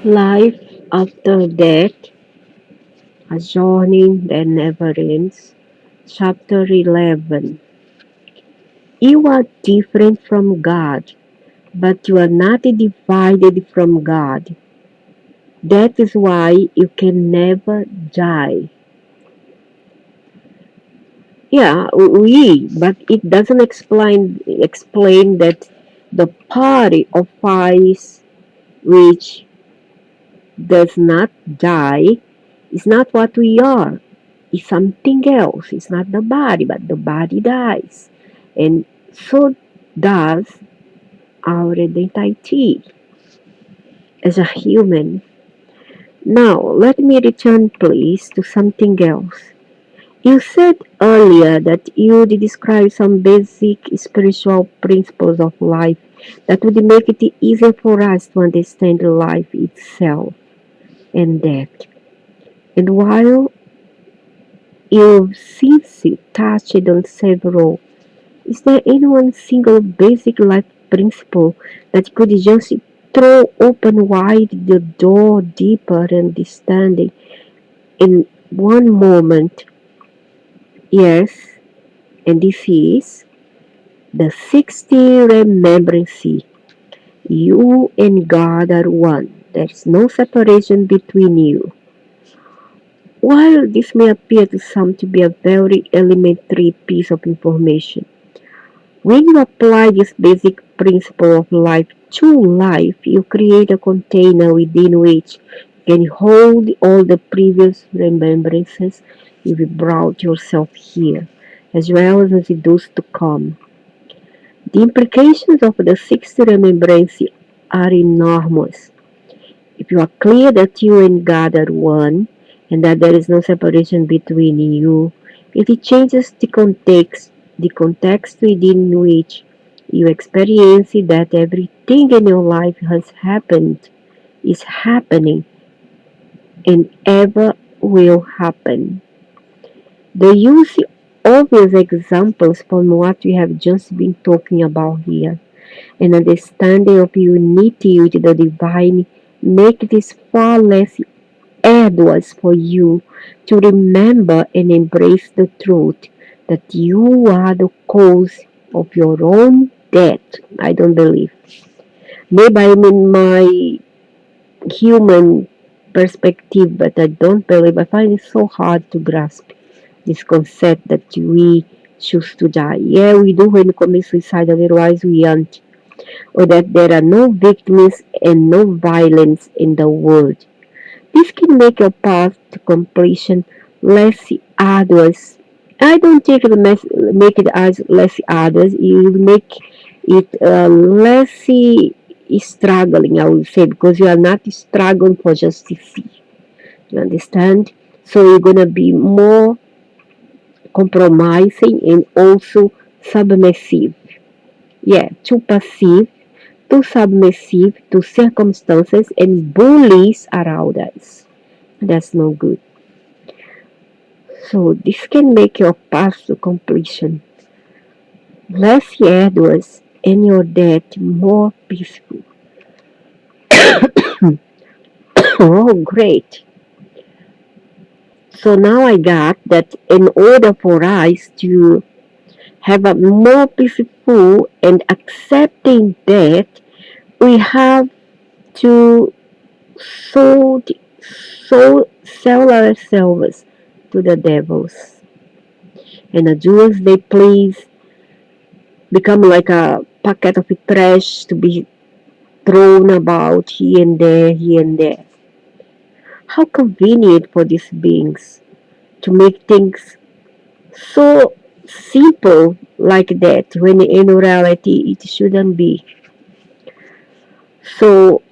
Life after death, a journey that never ends. Chapter 11. You are different from God, but you are not divided from God. That is why you can never die. Yeah, but it doesn't explain that the party of ice which does not die is not what we are. It's something else. It's not the body, but the body dies. And so does our identity as a human. Now, let me return, please, to something else. You said earlier that you would describe some basic spiritual principles of life that would make it easier for us to understand life itself and death. And while you've since touched on several, is there any one single basic life principle that could just throw open wide the door deeper understanding in one moment? Yes, and this is the 60 remembrance. You and God are one. There is no separation between you. While this may appear to some to be a very elementary piece of information, when you apply this basic principle of life to life, you create a container within which you can hold all the previous remembrances you've brought yourself here, as well as those to come. The implications of the 60 remembrance are enormous. If you are clear that you and God are one, and that there is no separation between you, it changes the context within which you experience that everything in your life has happened, is happening, and ever will happen. The use obvious examples from what we have just been talking about here. An understanding of unity with the divine make this far less arduous for you to remember and embrace the truth that you are the cause of your own death. I don't believe. Maybe I'm in my human perspective, but I don't believe. I find it so hard to grasp this concept that we choose to die. Yeah, we do when we commit suicide, otherwise we aren't. Or that there are no victims and no violence in the world. This can make your path to completion less arduous. I don't think it make it as less arduous. It will make it less struggling, I would say, because you are not struggling for justice. You understand? So you're gonna be more compromising and also submissive. Yeah, too passive, too submissive to circumstances and bullies around us. That's no good. So this can make your path to completion less arduous and your death more peaceful. Oh, great. So now I got that in order for us to have a more peaceful and accepting death, we have to sold, sell ourselves to the devils and do as they please, become like a packet of trash to be thrown about here and there. How convenient for these beings to make things so simple like that when in reality it shouldn't be. So,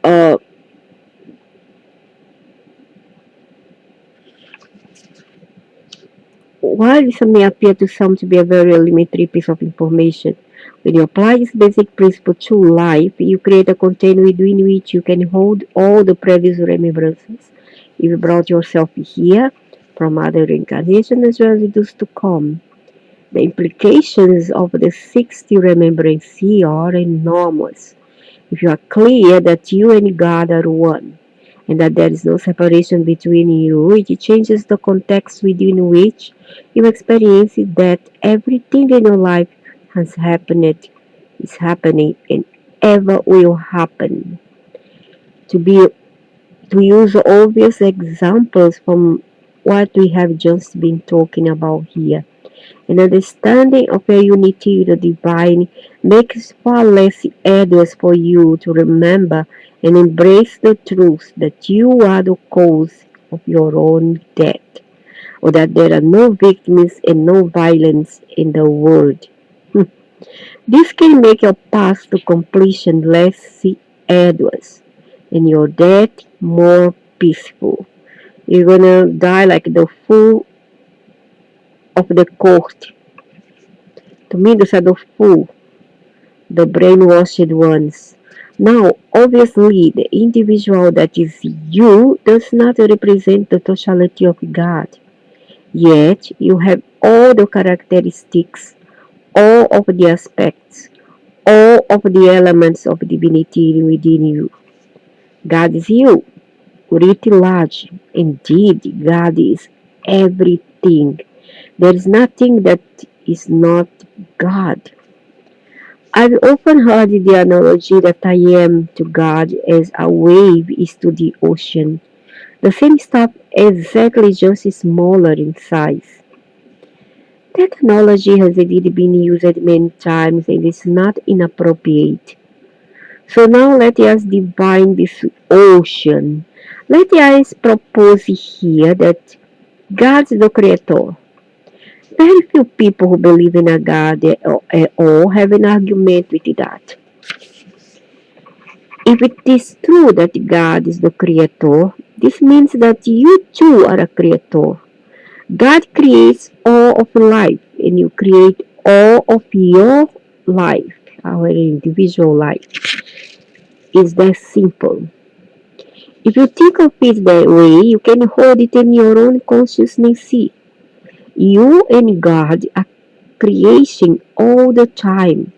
while this may appear to some to be a very elementary piece of information, when you apply this basic principle to life, you create a container within which you can hold all the previous remembrances you brought yourself here from other reincarnations as well as those to come. The implications of the 60 remembrance are enormous. If you are clear that you and God are one, and that there is no separation between you. It changes the context within which you experience it, that everything in your life has happened, is happening, and ever will happen. To be to use obvious examples from what we have just been talking about here. An understanding of your unity with the divine makes far less arduous for you to remember and embrace the truth that you are the cause of your own death, or that there are no victims and no violence in the world. This can make your path to completion less arduous and your death more peaceful. You're gonna die like the fool of the court. To me, those are the fool, the brainwashed ones. Now, obviously, the individual that is you does not represent the totality of God. Yet, you have all the characteristics, all of the aspects, all of the elements of divinity within you. God is you, pretty large. Indeed, God is everything. There is nothing that is not God. I've often heard the analogy that I am to God as a wave is to the ocean. The same stuff, exactly just smaller in size. That analogy has indeed been used many times and is not inappropriate. So now let us define this ocean. Let us propose here that God is the creator. Very few people who believe in a God at all have an argument with that. If it is true that God is the creator, this means that you too are a creator. God creates all of life, and you create all of your life, our individual life. It's that simple. If you think of it that way, you can hold it in your own consciousness. See, you and God are creation all the time.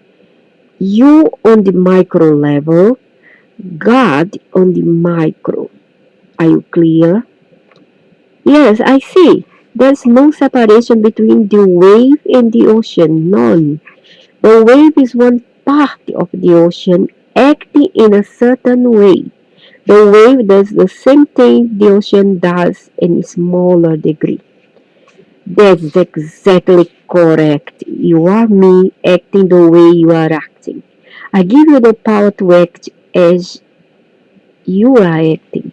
You on the micro level, God on the micro. Are you clear? Yes, I see. There's no separation between the wave and the ocean. None. The wave is one part of the ocean acting in a certain way. The wave does the same thing the ocean does in a smaller degree. That's exactly correct. You are me acting the way you are acting. I give you the power to act as you are acting.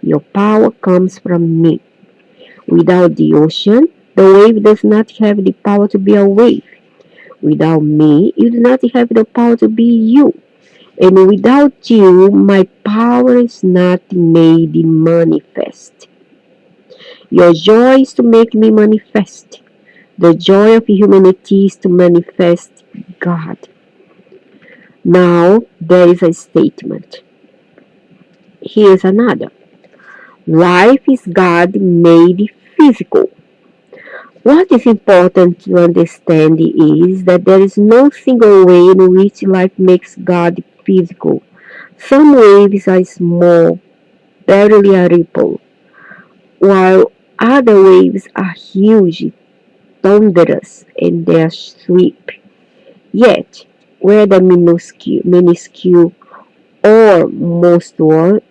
Your power comes from me. Without the ocean, the wave does not have the power to be a wave. Without me, you do not have the power to be you. And without you, my power is not made manifest. Your joy is to make me manifest. The joy of humanity is to manifest God. Now, there is a statement. Here's another. Life is God made physical. What is important to understand is that there is no single way in which life makes God physical. Some waves are small, barely a ripple, while other waves are huge, thunderous in their sweep. Yet, whether minuscule or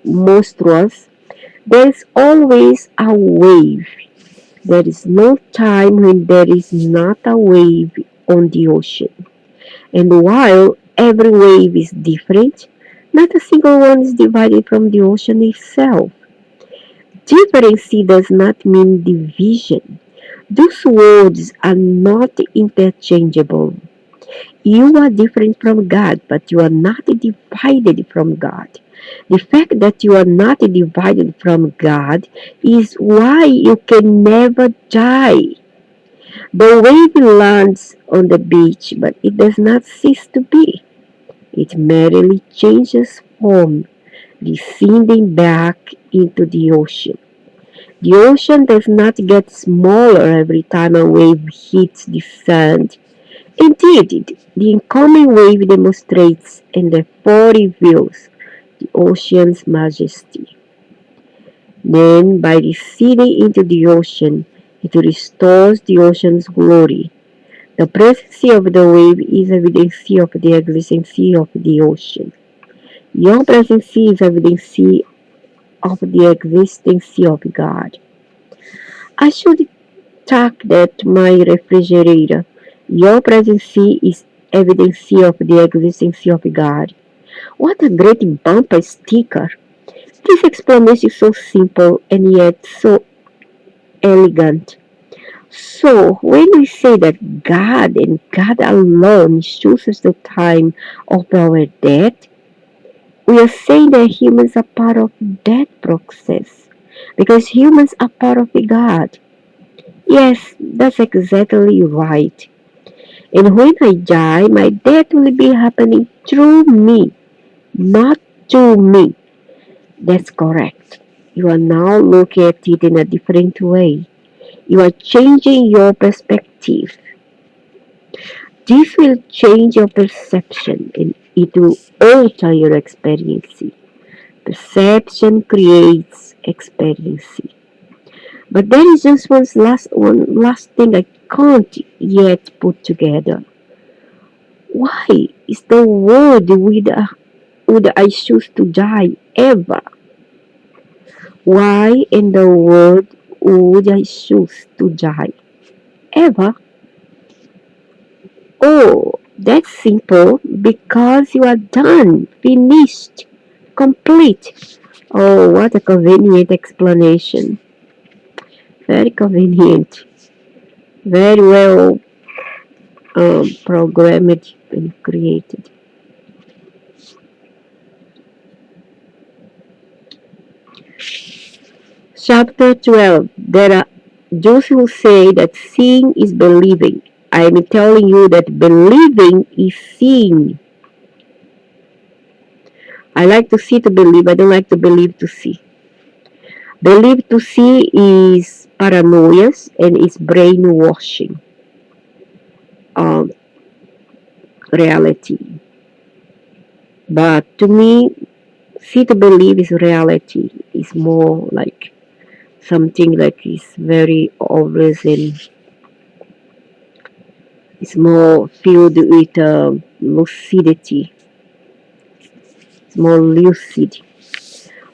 monstrous, there is always a wave. There is no time when there is not a wave on the ocean. And while every wave is different, not a single one is divided from the ocean itself. Difference does not mean division. Those words are not interchangeable. You are different from God, but you are not divided from God. The fact that you are not divided from God is why you can never die. The wave lands on the beach, but it does not cease to be. It merely changes form, descending back into the ocean. The ocean does not get smaller every time a wave hits the sand. Indeed, the incoming wave demonstrates and therefore reveals the ocean's majesty. Then, by receding into the ocean, it restores the ocean's glory. The presence of the wave is evidence of the existence of the ocean. Your presence is evidence of the existence of God. I should tack that to my refrigerator. Your presence is evidence of the existence of God. What a great bumper sticker! This explanation is so simple and yet so elegant. So, when we say that God and God alone chooses the time of our death, we are saying that humans are part of that process because humans are part of the God. Yes, that's exactly right. And when I die, my death will be happening through me, not to me. That's correct. You are now looking at it in a different way. You are changing your perspective. This will change your perception and it will alter your experience. Perception creates experience. But there is just one last thing I can't yet put together. Why is the world would I choose to die ever? Why in the world would I choose to die ever? Oh, that's simple because you are done, finished, complete. Oh, what a convenient explanation. Very convenient. Very well programmed and created. Chapter 12. There are those who say that seeing is believing. I am telling you that believing is seeing. I like to see to believe. I don't like to believe to see. Believe to see is paranoia and is brainwashing of reality. But to me, see to believe is reality. Is more like something like is very obvious and is more filled with lucidity. It's more lucid.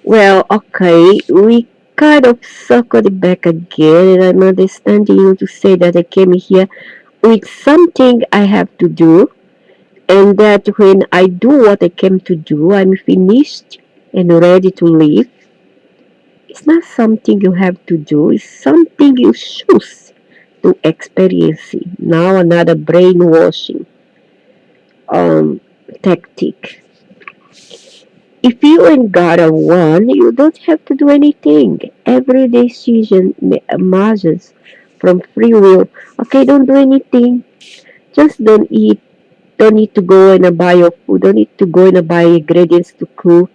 Well, okay, we kind of circled back again, and I'm understanding you to say that I came here with something I have to do, and that when I do what I came to do, I'm finished and ready to leave. It's not something you have to do, it's something you choose to experience. Now another brainwashing tactic. If you and God are one, you don't have to do anything. Every decision emerges from free will. Okay, don't do anything. Just don't eat. Don't need to go and buy your food. Don't need to go and buy ingredients to cook.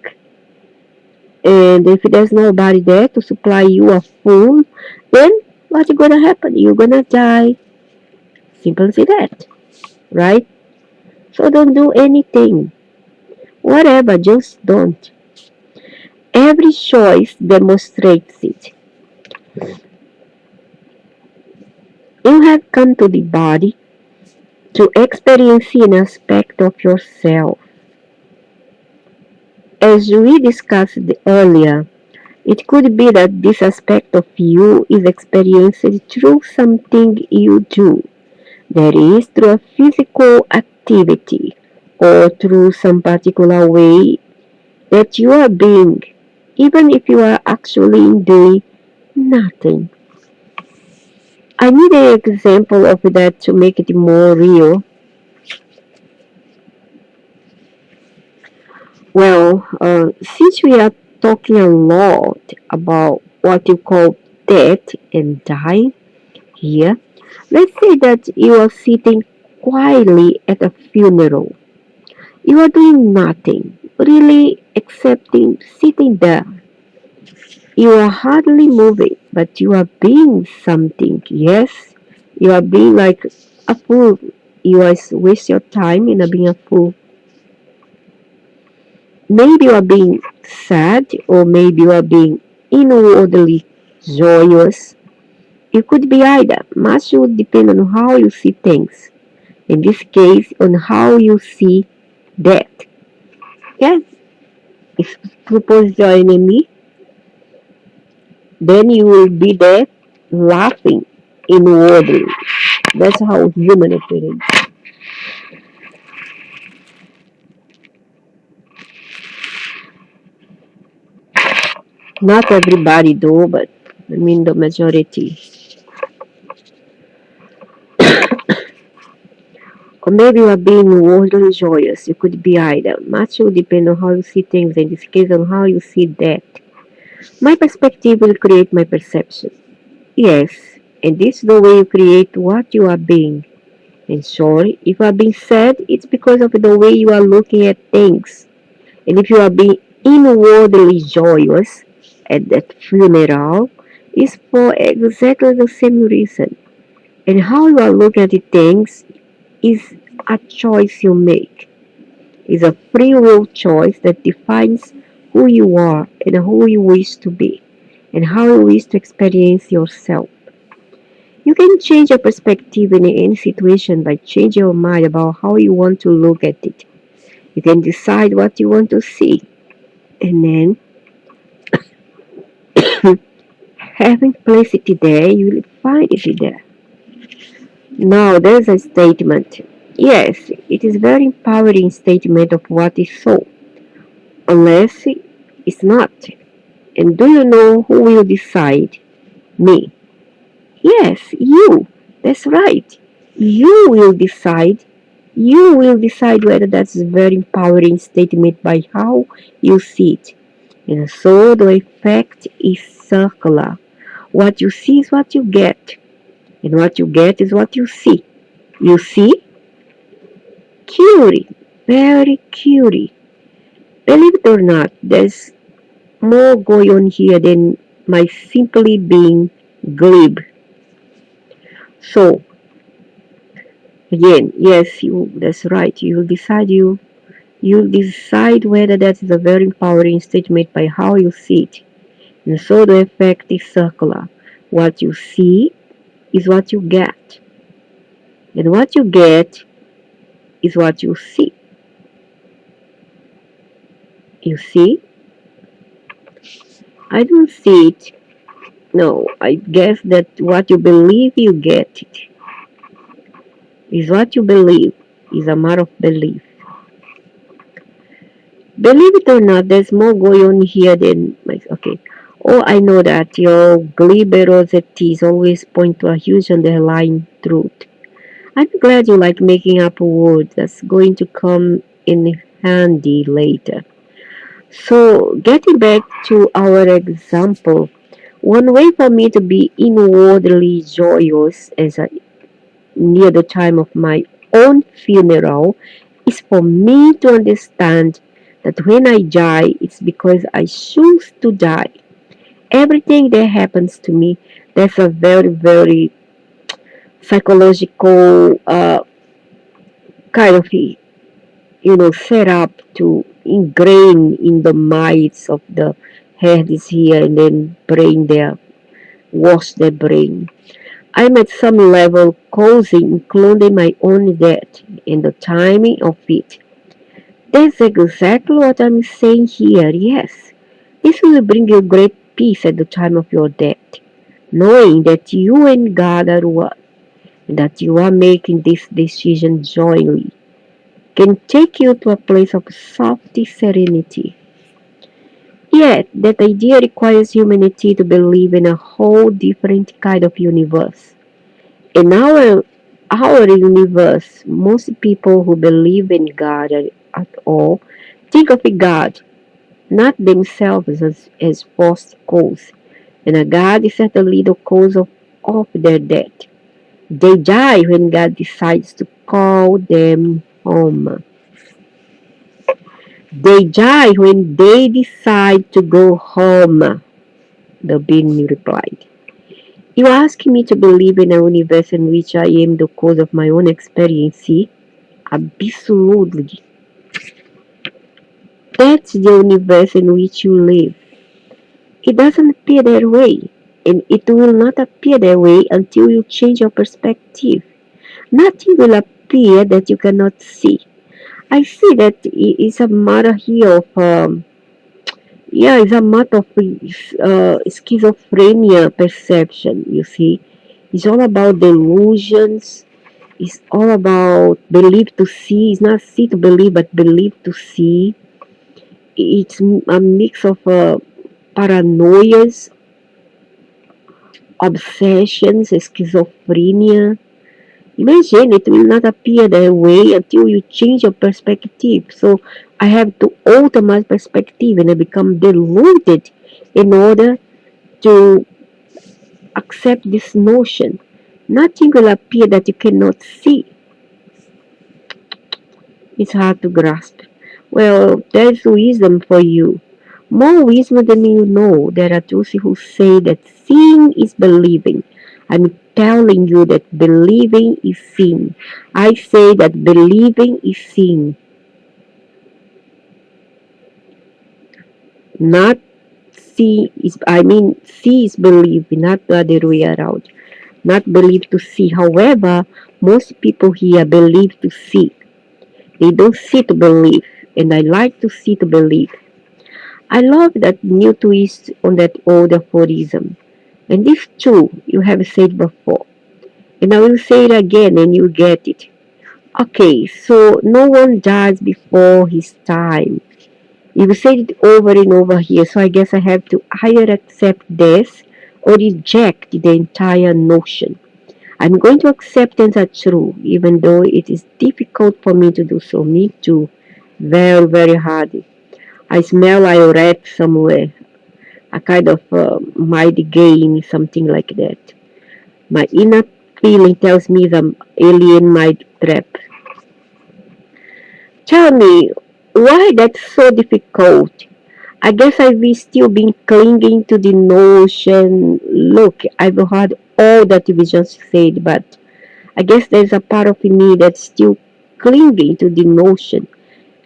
And if there's nobody there to supply you a food, then what's gonna happen? You're gonna die. Simple as that, right? So don't do anything. Whatever, just don't. Every choice demonstrates it. You have come to the body to experience an aspect of yourself. As we discussed earlier, it could be that this aspect of you is experienced through something you do, that is, through a physical activity or through some particular way that you are being, even if you are actually doing nothing. I need an example of that to make it more real. Well, since we are talking a lot about what you call death and die here, let's say that you are sitting quietly at a funeral. You are doing nothing, really, excepting sitting there. You are hardly moving, but you are being something. Yes, you are being like a fool. You are waste your time in being a fool. Maybe you are being sad, or maybe you are being inwardly joyous, it could be either. Much would depend on how you see things. In this case, on how you see death. Yes, if suppose you're an enemy, then you will be there laughing inwardly. That's how human operates. Not everybody though, but I mean the majority. Or maybe you are being worldly joyous. You could be either. Much will depend on how you see things, in this case on how you see death. My perspective will create my perception. Yes, and this is the way you create what you are being. And sorry, if you are being sad, it's because of the way you are looking at things. And if you are being inwardly joyous at that funeral, it's for exactly the same reason. And how you are looking at the things is a choice you make. It's a free will choice that defines who you are and who you wish to be and how you wish to experience yourself. You can change your perspective in any situation by changing your mind about how you want to look at it. You can decide what you want to see, and then, having placed it there, you will find it there. Now, there's a statement. Yes, it is very empowering statement of what is so, unless it's not. And do you know who will decide? Me. Yes, you. That's right. You will decide. You will decide whether that's a very empowering statement by how you see it. And so the effect is circular. What you see is what you get. And what you get is what you see. You see? Curie. Very curie. Believe it or not, there's more going on here than my simply being glib. So, again, yes, that's right. You'll decide whether that is a very empowering statement by how you see it. And so the effect is circular. What you see is what you get. And what you get is what you see. You see? I don't see it. No, I guess that what you believe you get it. Is what you believe. Is a matter of belief. Believe it or not, there's more going on here than my. Okay. Oh, I know that your glibberosities always point to a huge underlying truth. I'm glad you like making up a word that's going to come in handy later. So, getting back to our example, one way for me to be inwardly joyous as I near the time of my own funeral is for me to understand that when I die, it's because I choose to die. Everything that happens to me, that's a very, very psychological kind of, set up to ingrain in the minds of the head is here and then brain there, wash their brain. I'm at some level causing, including my own death and the timing of it. That's exactly what I'm saying here, yes. This will bring you great peace at the time of your death, knowing that you and God are one, and that you are making this decision jointly, can take you to a place of soft serenity. Yet, that idea requires humanity to believe in a whole different kind of universe. In our universe, most people who believe in God at all think of a God, not themselves as first cause. And a God is certainly the cause of their death. They die when God decides to call them home. They die when they decide to go home, the being replied. You ask me to believe in a universe in which I am the cause of my own experience? Absolutely. That's the universe in which you live. It doesn't appear that way, and it will not appear that way until you change your perspective. Nothing will appear that you cannot see. I see that it's a matter here of yeah, it's a matter of schizophrenia perception. You see, it's all about delusions. It's all about believe to see. It's not see to believe, but believe to see. It's a mix of paranoias, obsessions, schizophrenia. Imagine it will not appear that way until you change your perspective. So I have to alter my perspective and I become deluded in order to accept this notion. Nothing will appear that you cannot see. It's hard to grasp. Well, there's wisdom for you. More wisdom than you know. There are those who say that seeing is believing. I'm telling you that believing is seeing. I say that believing is seeing, not see is believing, not the other way around. Not believe to see. However, most people here believe to see. They don't see to believe, and I like to see to believe. I love that new twist on that old aphorism. And this too, you have said before. And I will say it again and you get it. Okay, so no one dies before his time. You've said it over and over here, so I guess I have to either accept this or reject the entire notion. I'm going to accept things as true, even though it is difficult for me to do so. Me too. Very, very hard. I smell I read somewhere a kind of mind game, something like that. My inner feeling tells me the alien mind trap. Tell me, why that's so difficult? I guess I've still been clinging to the notion. Look, I've heard all that you just said, but I guess there's a part of me that's still clinging to the notion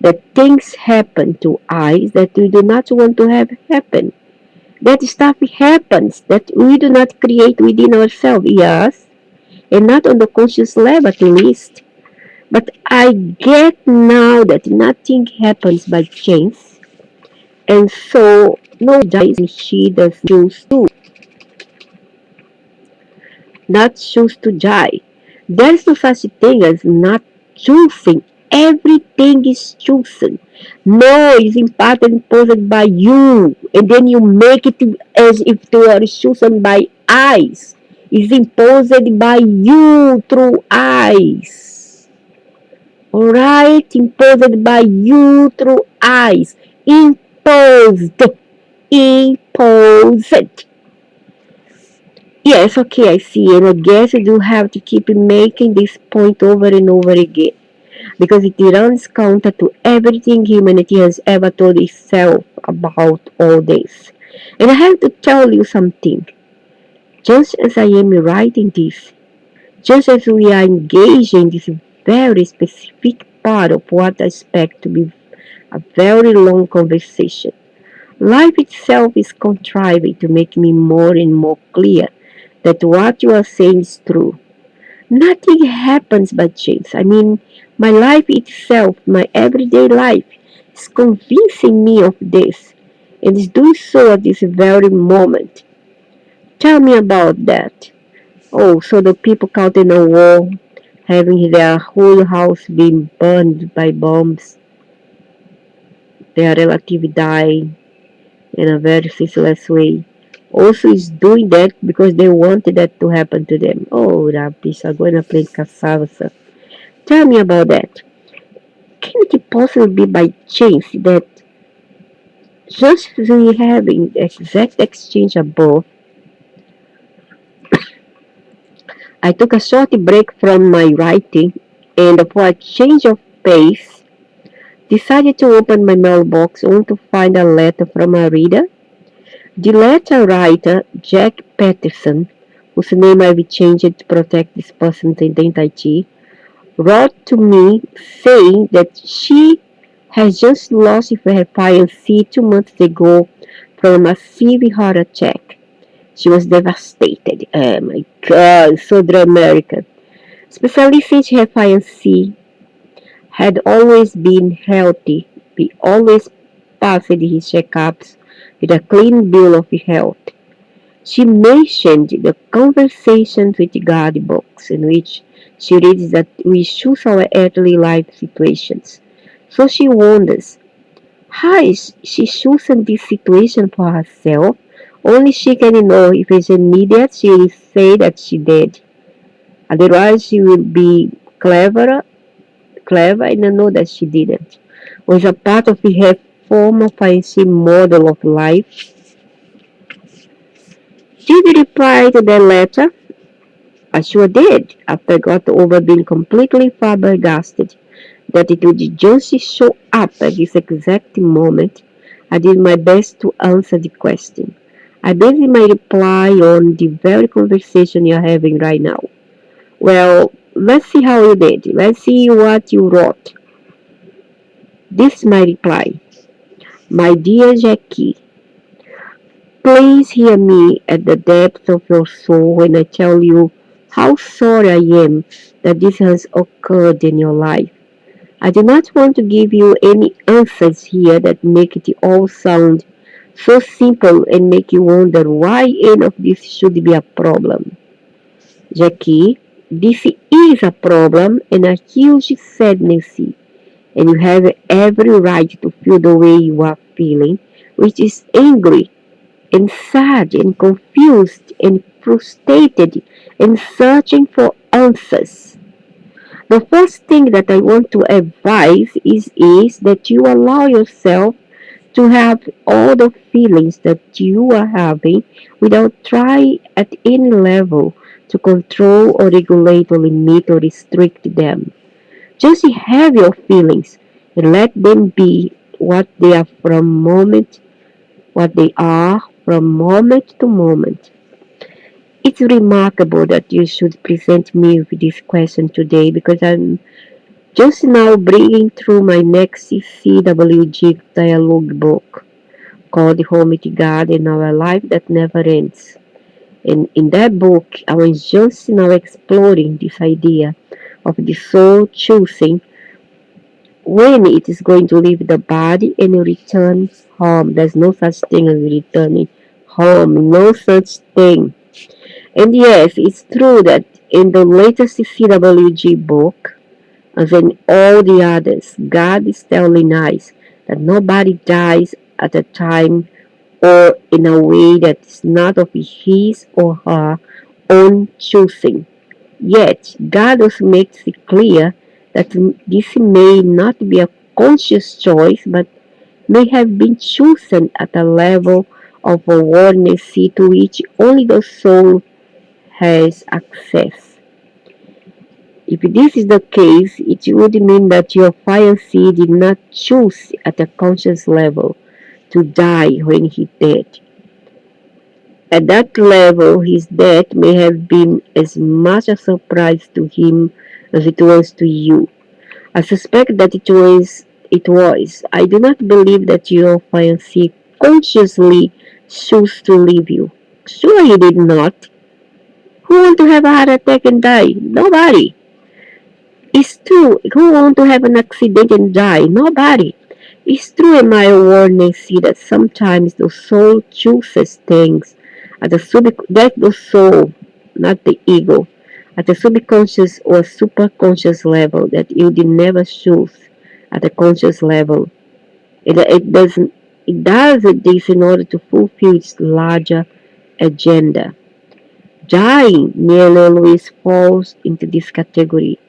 that things happen to us that we do not want to have happen. That stuff happens that we do not create within ourselves, yes, and not on the conscious level at least. But I get now that nothing happens by chance, and so no dies and she does not choose to die. There's no such thing as not choosing. Everything is chosen. No is in part imposed by you, and then you make it as if it were chosen by eyes. Is imposed by you through eyes. Alright? Imposed by you through eyes. Imposed. Imposed. Yes, okay, I see. And I guess you do have to keep making this point over and over again because it runs counter to everything humanity has ever told itself about all this. And I have to tell you something. Just as I am writing this, just as we are engaged in this very specific part of what I expect to be a very long conversation, life itself is contriving to make me more and more clear that what you are saying is true. Nothing happens by chance. I mean, my life itself, my everyday life, is convincing me of this and is doing so at this very moment. Tell me about that. Oh, so the people caught in a war, having their whole house being burned by bombs, their relative die in a very senseless way. Also is doing that because they wanted that to happen to them. Oh, Rapis, agora play caçava. Tell me about that. Can it possibly be by chance that just as we having the exact exchange above, I took a short break from my writing and for a change of pace, decided to open my mailbox only to find a letter from a reader. The letter writer, Jack Patterson, whose name I've changed to protect this person's identity, wrote to me saying that she has just lost her fiancé 2 months ago from a massive heart attack. She was devastated. Oh my God, so dramatic. Especially since her fiancé had always been healthy. He always passed his checkups with a clean bill of health. She mentioned the Conversations with God books in which she reads that we choose our earthly life situations. So she wonders, how is she choosing this situation for herself? Only she can know if it's immediate she will say that she did. Otherwise she will be clever and know that she didn't. Was a part of her former fancy model of life. Did you reply to that letter? I sure did, after I got over being completely flabbergasted that it would just show up at this exact moment. I did my best to answer the question. I based my reply on the very conversation you're having right now. Well, let's see how you did. Let's see what you wrote. This is my reply. My dear Jackie, please hear me at the depths of your soul when I tell you how sorry I am that this has occurred in your life. I do not want to give you any answers here that make it all sound so simple and make you wonder why any of this should be a problem. Jackie, this is a problem and a huge sadness, and you have every right to feel the way you are feeling, which is angry and sad and confused and frustrated and searching for answers. The first thing that I want to advise is that you allow yourself to have all the feelings that you are having without trying at any level to control or regulate or limit or restrict them. Just have your feelings and let them be what they are what they are from moment to moment. It's remarkable that you should present me with this question today because I'm just now bringing through my next CWG dialogue book called Home God in Our Life That Never Ends. And in that book, I was just now exploring this idea of the soul choosing when it is going to leave the body and return home. There's no such thing as returning home, no such thing. And yes, it's true that in the latest CWG book, as in all the others, God is telling us that nobody dies at a time or in a way that is not of his or her own choosing. Yet, God also makes it clear that this may not be a conscious choice but may have been chosen at a level of awareness to which only the soul has access. If this is the case, it would mean that your fiancé did not choose at a conscious level to die when he died. At that level, his death may have been as much a surprise to him as it was to you. I suspect that it was. I do not believe that your fiancé consciously chose to leave you. Sure he did not. Who want to have a heart attack and die? Nobody. It's true. Who want to have an accident and die? Nobody. It's true in my awareness see that sometimes the soul chooses things at the that the soul, not the ego, at the subconscious or superconscious level that you did never choose at the conscious level. It does this in order to fulfill its larger agenda. Dying nearly always falls into this category.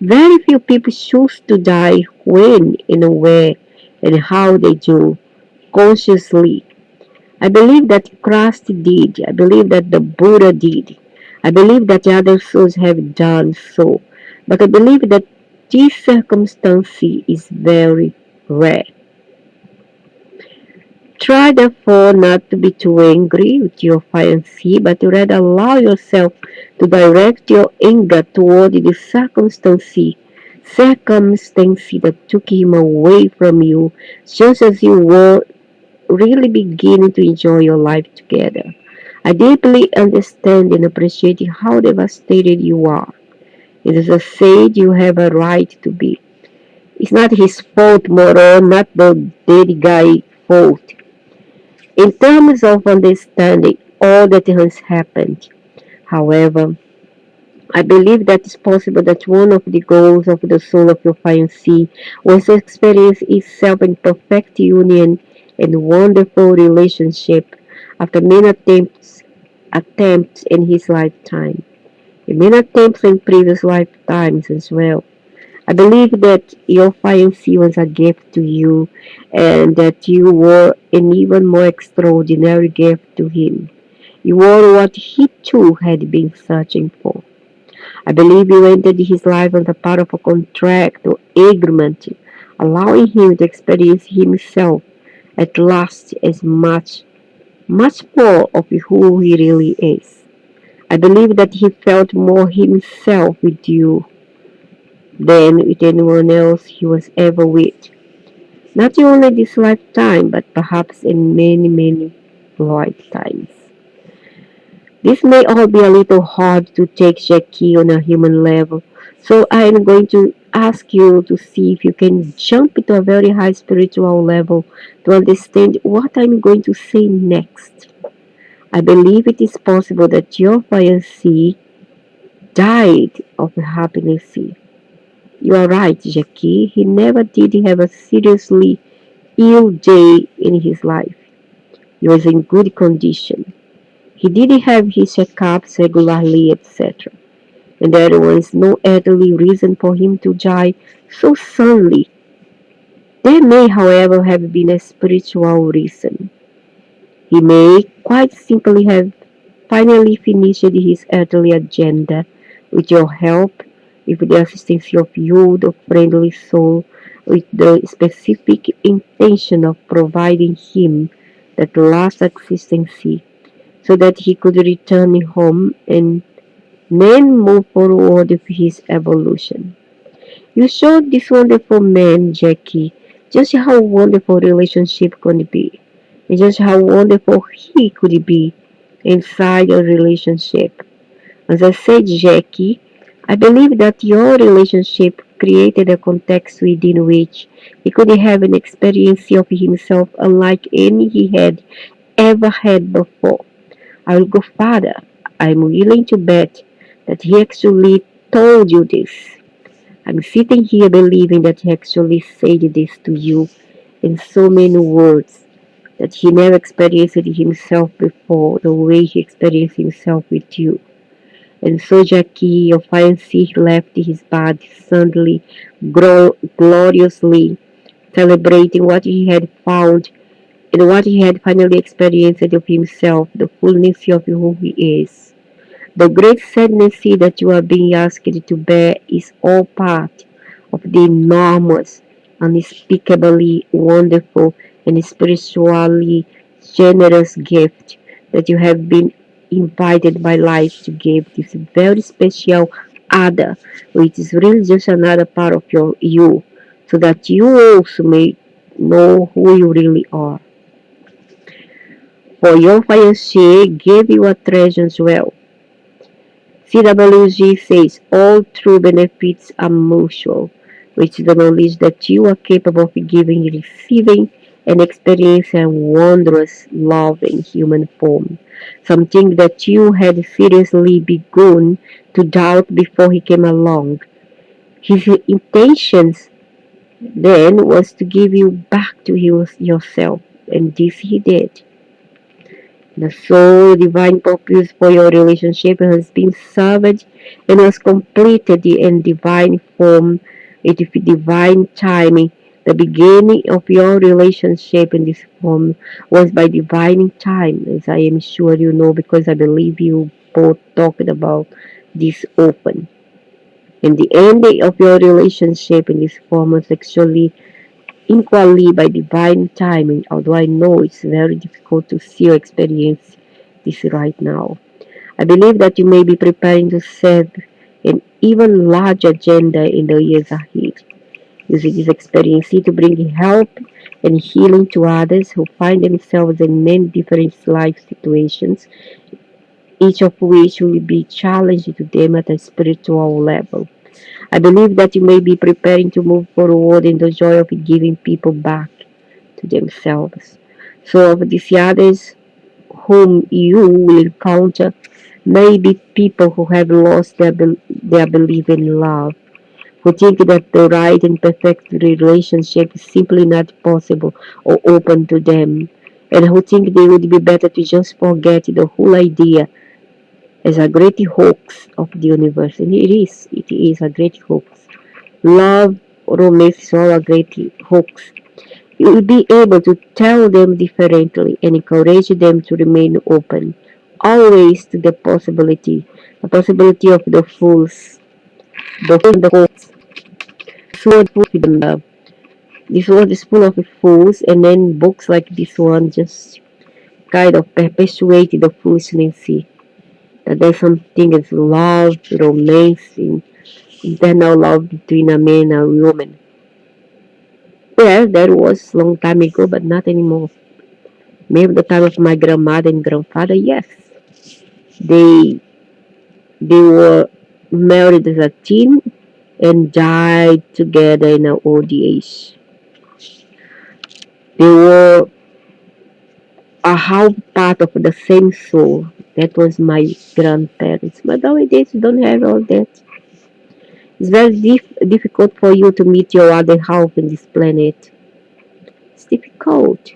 Very few people choose to die when, in a way, and how they do, consciously. I believe that Christ did. I believe that the Buddha did. I believe that the other souls have done so. But I believe that this circumstance is very rare. Try therefore not to be too angry with your fiancé, but rather allow yourself to direct your anger toward the circumstance that took him away from you, just as you were really begin to enjoy your life together. I deeply understand and appreciate how devastated you are. It is a said you have a right to be. It's not his fault, Moro, not the dead guy fault. In terms of understanding all that has happened, however, I believe that it's possible that one of the goals of the soul of your fiancé was to experience itself in perfect union and wonderful relationship after many attempts in his lifetime, and many attempts in previous lifetimes as well. I believe that your fiancé was a gift to you and that you were an even more extraordinary gift to him. You were what he too had been searching for. I believe you entered his life as a part of a contract or agreement, allowing him to experience himself at last as much more of who he really is. I believe that he felt more himself with you than with anyone else he was ever with. Not only this lifetime, but perhaps in many, many lifetimes. This may all be a little hard to take, Jackie, on a human level, so I am going to ask you to see if you can jump into a very high spiritual level to understand what I'm going to say next. I believe it is possible that your fiancé died of happiness. You are right, Jackie. He never did have a seriously ill day in his life. He was in good condition. He did have his checkups regularly, etc. And there was no earthly reason for him to die so suddenly. There may, however, have been a spiritual reason. He may quite simply have finally finished his earthly agenda with your help, with the assistance of you, the friendly soul, with the specific intention of providing him that last existence so that he could return home and then move forward with his evolution. You showed this wonderful man, Jackie, just how wonderful relationship could be, and just how wonderful he could be inside a relationship. As I said, Jackie, I believe that your relationship created a context within which he could have an experience of himself unlike any he had ever had before. I will go further. I'm willing to bet that he actually told you this. I'm sitting here believing that he actually said this to you in so many words that he never experienced it himself before the way he experienced himself with you. And so Jackie, your fiancé left his body suddenly, gloriously celebrating what he had found and what he had finally experienced of himself, the fullness of who he is. The great sadness that you are being asked to bear is all part of the enormous, unspeakably wonderful, and spiritually generous gift that you have been invited by life to give this very special other, which is really just another part of you, so that you also may know who you really are. For your fiancé gave you a treasure as well. CWG says all true benefits are mutual, which is the knowledge that you are capable of giving, receiving, and experiencing a wondrous love in human form. Something that you had seriously begun to doubt before he came along. His intentions then was to give you back to yourself, and this he did. The sole divine purpose for your relationship has been served and was completed in divine form with divine timing. The beginning of your relationship in this form was by divine time, as I am sure you know because I believe you both talked about this open. And the ending of your relationship in this form was actually equally by divine timing, although I know it's very difficult to see or experience this right now. I believe that you may be preparing to set an even larger agenda in the years ahead. using this experience to bring help and healing to others who find themselves in many different life situations, each of which will be challenging to them at a spiritual level. I believe that you may be preparing to move forward in the joy of giving people back to themselves. So, of these others whom you will encounter may be people who have lost their belief in love, who think that the right and perfect relationship is simply not possible or open to them, and who think they would be better to just forget the whole idea as a great hoax of the universe. And it is a great hoax. Love, romance is all a great hoax. You will be able to tell them differently and encourage them to remain open, always to the possibility of the fools, the hoax. This world this world is full of fools, and then books like this one just kind of perpetuate the foolishness. That there's something as love, romance, internal love between a man and a woman. Well, that was long time ago, but not anymore. Maybe the time of my grandmother and grandfather, yes. They they were married as a teen and died together in an old age. They were a half part of the same soul. That was my grandparents. But nowadays we don't have all that. It's very difficult for you to meet your other half in this planet. It's difficult.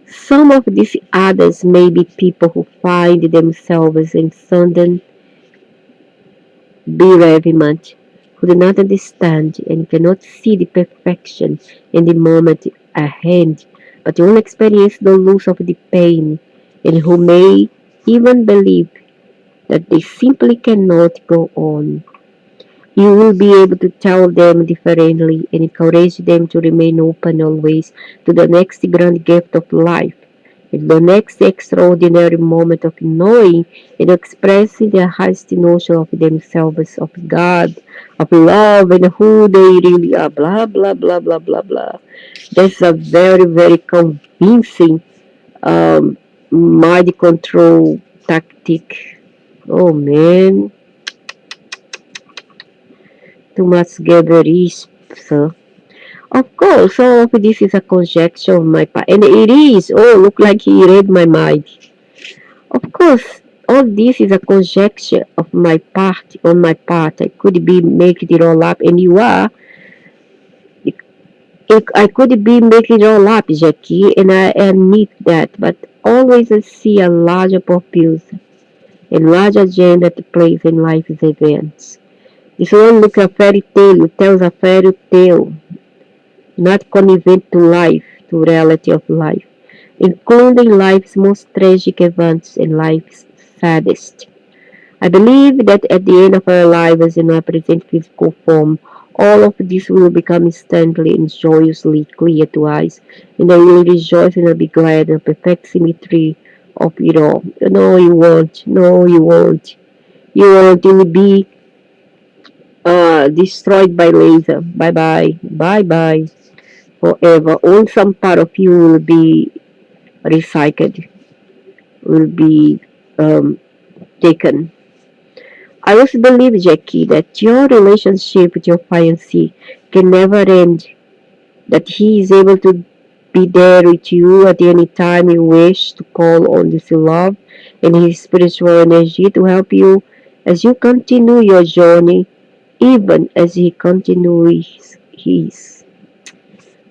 Some of these others may be people who find themselves in sudden bereavement, who do not understand and cannot see the perfection in the moment at hand, but only experience the loss of the pain, and who may even believe that they simply cannot go on. You will be able to tell them differently and encourage them to remain open always to the next grand gift of life, and the next extraordinary moment of knowing and expressing the highest notion of themselves, of God, of love, and who they really are. Blah, blah, blah, blah, blah, blah. That's a very, very convincing mind control tactic. Oh man, too much gibberish, sir. Of course, all of this is a conjecture of my part, and it is. Oh, look like he read my mind. Of course, all this is a conjecture of my part, on my part. I could be making it all up, and you are. I could be making it all up, Jackie, and I admit that. But always I see a larger purpose and larger agenda that plays in life's events. This one looks a fairy tale. It tells a fairy tale, not connivent to life, to reality of life, including life's most tragic events and life's saddest. I believe that at the end of our lives in our present physical form, all of this will become instantly and joyously clear to us, and I will rejoice and I'll be glad in the perfect symmetry of it all. No, you won't. No, you won't. You won't. You will be destroyed by laser. Bye bye. Bye bye. Forever. Only some part of you will be recycled, will be um, taken. I also believe, Jackie, that your relationship with your fiancé can never end, that he is able to be there with you at any time you wish to call on this love and his spiritual energy to help you as you continue your journey, even as he continues his.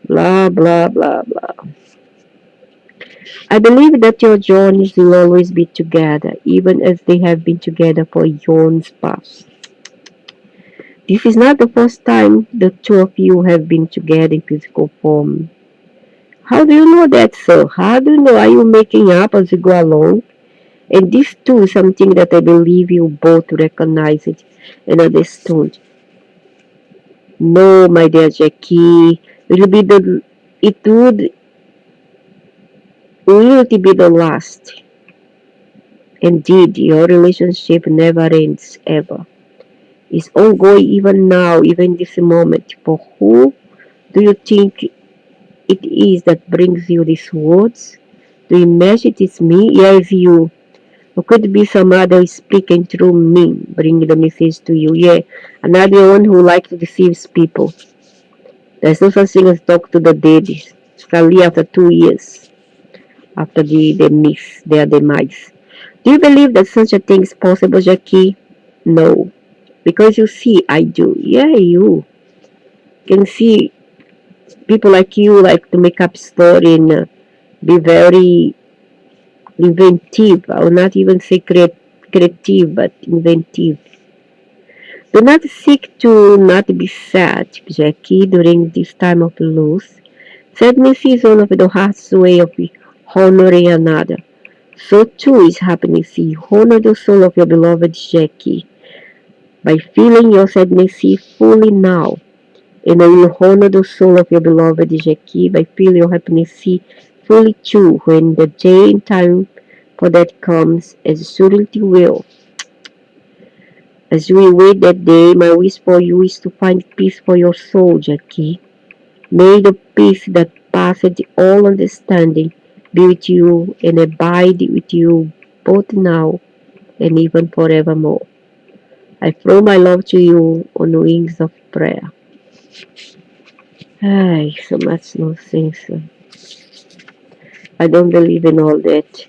Blah, blah, blah, blah. I believe that your journeys will always be together, even as they have been together for eons past. This is not the first time the two of you have been together in physical form. How do you know that, sir? How do you know? Are you making up as you go along? And this too is something that I believe you both recognize it and understood. No, my dear Jackie, it would really be the last. Indeed, your relationship never ends ever. is ongoing even now, even this moment. For who do you think it is that brings you these words? Do you imagine it is me? Yes, you. Or could it be some other speaking through me, bringing the message to you? Yeah, another one who likes to deceive people. There's no such thing as talk to the dead, especially after 2 years after their demise. Do you believe that such a thing is possible, Jackie? No. Because you see, I do. Yeah, you can see people like you like to make up story and be very inventive. I will not even say creative, but inventive. Do not seek to not be sad, Jackie, during this time of loss. Sadness is one of the hardest way of honoring another. So too is happiness. Honor the soul of your beloved Jackie by feeling your sadness fully now. And I will honor the soul of your beloved Jackie by feeling your happiness fully too when the day and time for that comes, as surely it will. As we wait that day, my wish for you is to find peace for your soul, Jackie. May the peace that passeth all understanding be with you and abide with you both now and even forevermore. I throw my love to you on wings of prayer. Ay, so much nonsense. I don't believe in all that.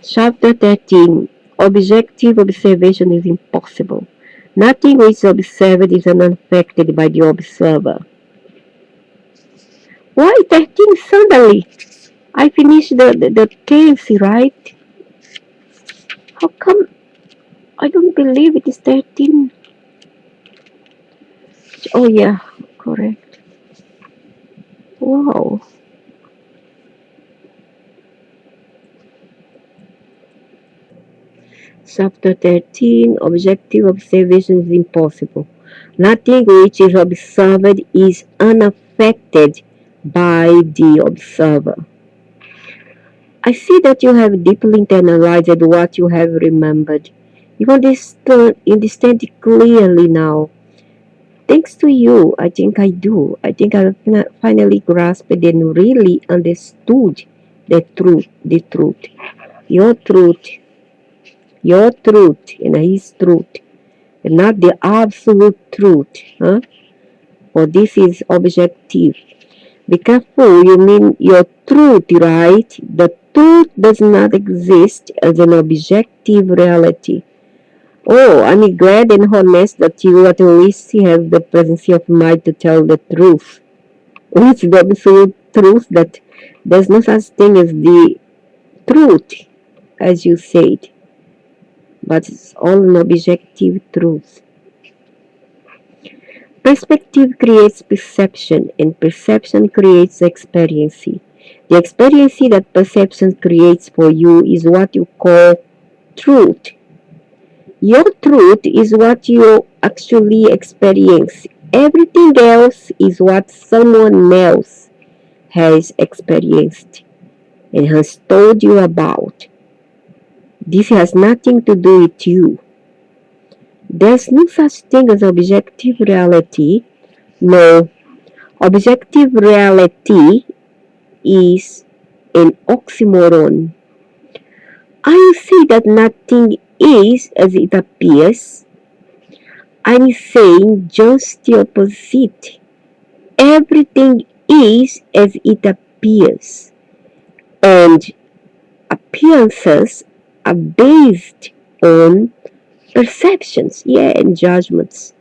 Chapter 13. Objective observation is impossible. Nothing which is observed is unaffected by the observer. Why 13 suddenly? I finished the tense, right? How come I don't believe it is 13? Oh yeah, correct. Wow. Chapter 13. Objective observation is impossible. Nothing which is observed is unaffected by the observer. I see that you have deeply internalized what you have remembered. You understand it clearly now. Thanks to you, I think I do. I think I have finally grasped and really understood the truth. Your truth, your truth, and his truth, and not the absolute truth. Huh? For this is objective. Be careful, you mean your truth, right? The truth does not exist as an objective reality. Oh, I'm glad and honest that you at least have the presence of mind to tell the truth. What's the absolute truth that there's no such thing as the truth, as you said, but it's all an objective truth. Perspective creates perception, and perception creates experience. The experience that perception creates for you is what you call truth. Your truth is what you actually experience. Everything else is what someone else has experienced and has told you about. This has nothing to do with you. There's no such thing as objective reality. No, objective reality is an oxymoron. I say that nothing is as it appears. I'm saying just the opposite. Everything is as it appears. And appearances are based on perceptions, yeah, and judgments.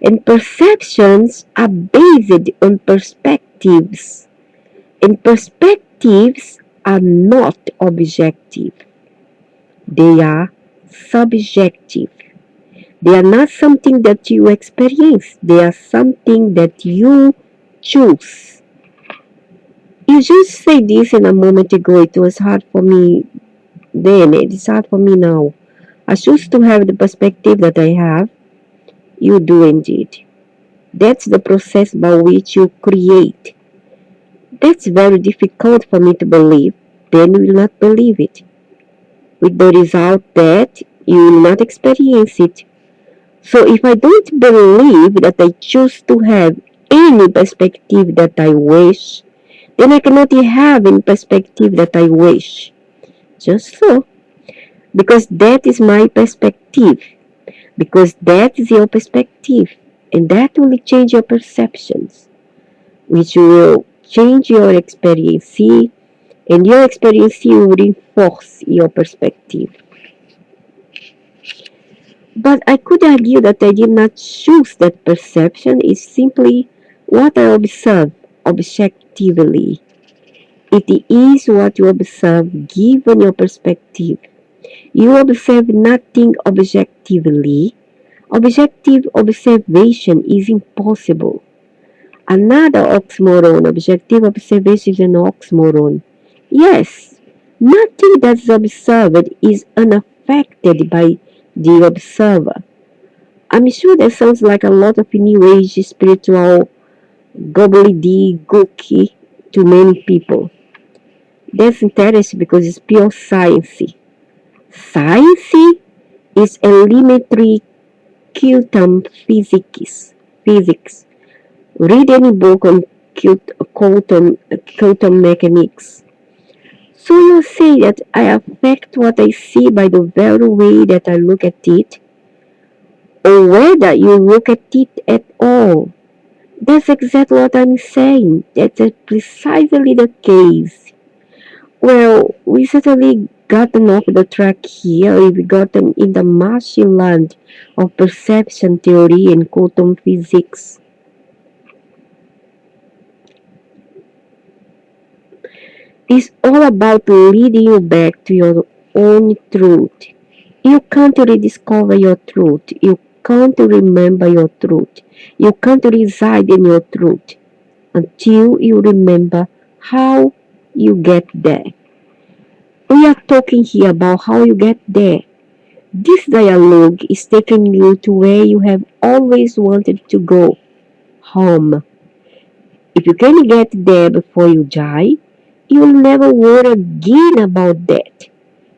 And perceptions are based on perspectives. And perspectives are not objective. They are subjective. They are not something that you experience. They are something that you choose. You just said this in a moment ago. It was hard for me then. It is hard for me now. I choose to have the perspective that I have. You do indeed. That's the process by which you create. That's very difficult for me to believe. Then you will not believe it. With the result that You will not experience it. So if I don't believe that I choose to have any perspective that I wish, then I cannot have any perspective that I wish. Just so. Because that is my perspective. Because that is your perspective. And that will change your perceptions, which will change your experience, and your experience will reinforce your perspective. But I could argue that I did not choose that perception is simply what I observe objectively. It is what you observe given your perspective. You observe nothing objectively. Objective observation is impossible. Another oxymoron. Objective observation is an oxymoron. Yes, nothing that's observed is unaffected by the observer. I'm sure that sounds like a lot of new age spiritual gobbledygooky to many people. That's interesting because it's pure science. Science is elementary quantum physics. Read any book on quantum mechanics. So you say that I affect what I see by the very way that I look at it, or whether you look at it at all. That's exactly what I'm saying. That's precisely the case. Well, we certainly gotten off the track here. We've gotten in the marshy land of perception theory and quantum physics. It's all about leading you back to your own truth. You can't rediscover your truth. You can't remember your truth. You can't reside in your truth until you remember how you get there. We are talking here about how you get there. This dialogue is taking you to where you have always wanted to go, home. If you can get there before you die, you'll never worry again about that.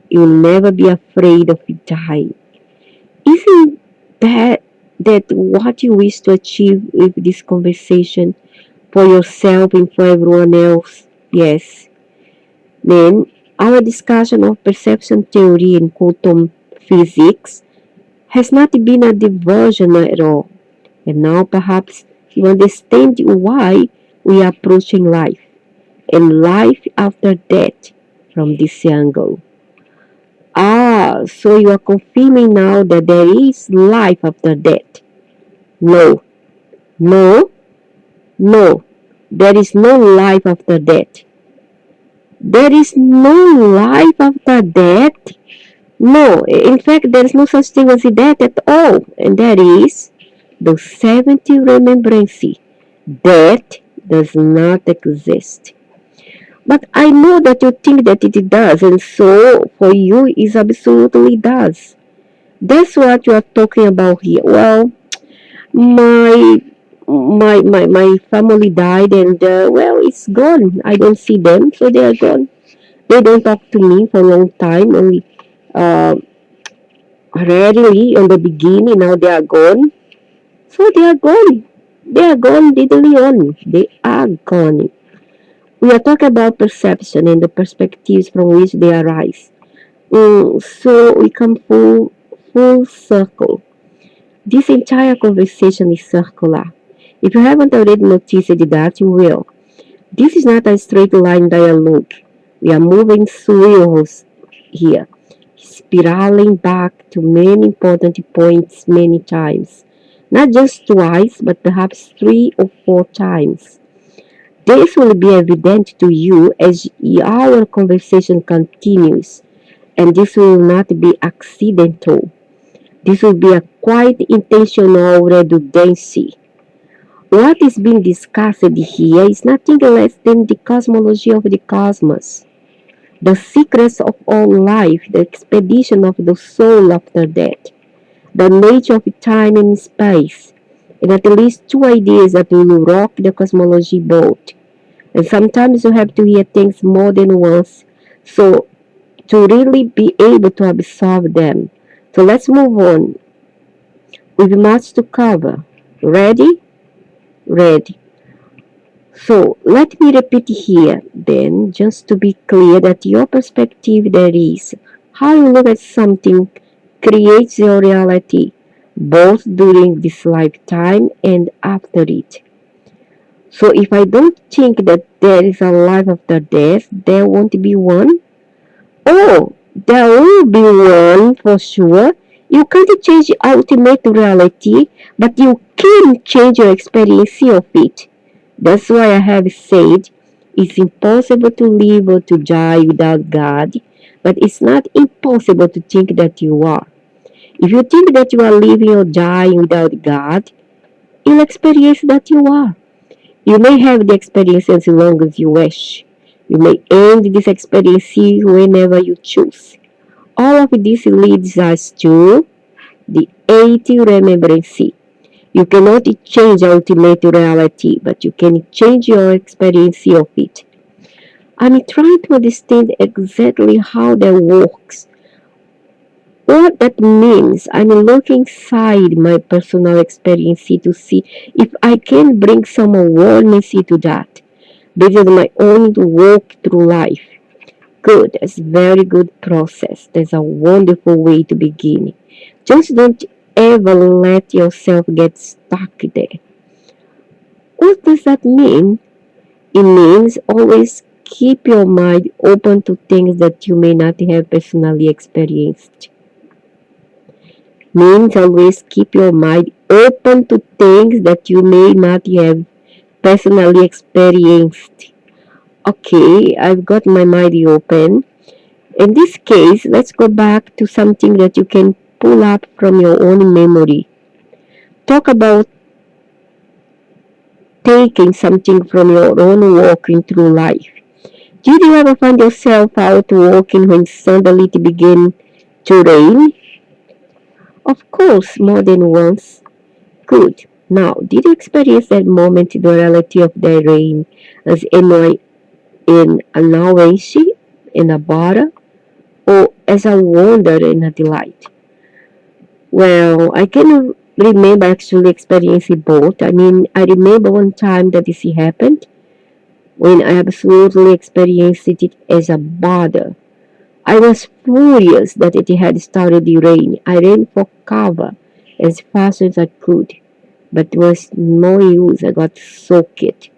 You'll never be afraid of dying. Isn't that what you wish to achieve with this conversation for yourself and for everyone else? Yes. Then our discussion of perception theory and quantum physics has not been a diversion at all. And now perhaps you understand why we are approaching life and life after death from this angle. Ah, so you are confirming now that there is life after death. No, no, no. There is no life after death. There is no life after death. No, in fact, there is no such thing as death at all. And that is the 70 remembrance. Death does not exist. But I know that you think that it does, and so for you it absolutely does. That's what you are talking about here. Well, my my family died, and well, it's gone. I don't see them, so they are gone. They don't talk to me for a long time, only uh, rarely in the beginning. Now they are gone, so they are gone. They are gone, diddly on. They are gone. We are talking about perception and the perspectives from which they arise. So we come full circle. This entire conversation is circular. If you haven't already noticed that, you will. This is not a straight line dialogue. We are moving swirls here, spiraling back to many important points many times. Not just twice, but perhaps 3 or 4 times. This will be evident to you as our conversation continues, and this will not be accidental. This will be a quite intentional redundancy. What is being discussed here is nothing less than the cosmology of the cosmos, the secrets of all life, the expedition of the soul after death, the nature of time and space, and at least 2 ideas that will rock the cosmology boat. And sometimes you have to hear things more than once, so to really be able to absorb them. So let's move on. We've much to cover. Ready? Ready. So let me repeat here then, just to be clear that your perspective there is how you look at something creates your reality, both during this lifetime and after it. So if I don't think that there is a life after death, there won't be one. Oh, there will be one for sure. You can't change ultimate reality, but you can change your experience of it. That's why I have said it's impossible to live or to die without God, but it's not impossible to think that you are. If you think that you are living or dying without God, you'll experience that you are. You may have the experience as long as you wish. You may end this experience whenever you choose. All of this leads us to the eighth remembrance. You cannot change ultimate reality, but you can change your experience of it. I'm trying to understand exactly how that works. What that means, I'm looking inside my personal experience to see if I can bring some awareness to that. This is my own walk through life. Good, that's a very good process. That's a wonderful way to begin. Just don't ever let yourself get stuck there. What does that mean? It means always keep your mind open to things that you may not have personally experienced. Means always keep your mind open to things that you may not have personally experienced. Okay, I've got my mind open. In this case, let's go back to something that you can pull up from your own memory. Talk about taking something from your own walking through life. Did you ever find yourself out walking when suddenly it began to rain? Of course, more than once. Good. Now, did you experience that moment, the reality of the rain, as in annoyance, in a bother, or as a wonder and a delight? Well, I can remember actually experiencing both. I mean, I remember one time that this happened when I absolutely experienced it as a bother. I was furious that it had started to rain. I ran for cover as fast as I could, but it was no use. I got soaked.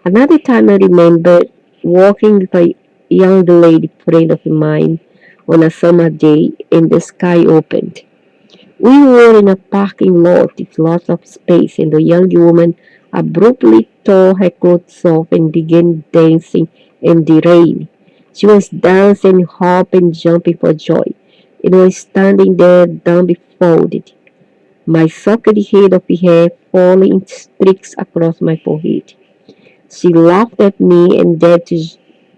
Another time I remember walking with a young lady friend of mine on a summer day and the sky opened. We were in a parking lot with lots of space and the young woman abruptly tore her clothes off and began dancing in the rain. She was dancing, hopping, jumping for joy, and was standing there dumbfounded, my socked head of hair falling in streaks across my forehead. She laughed at me and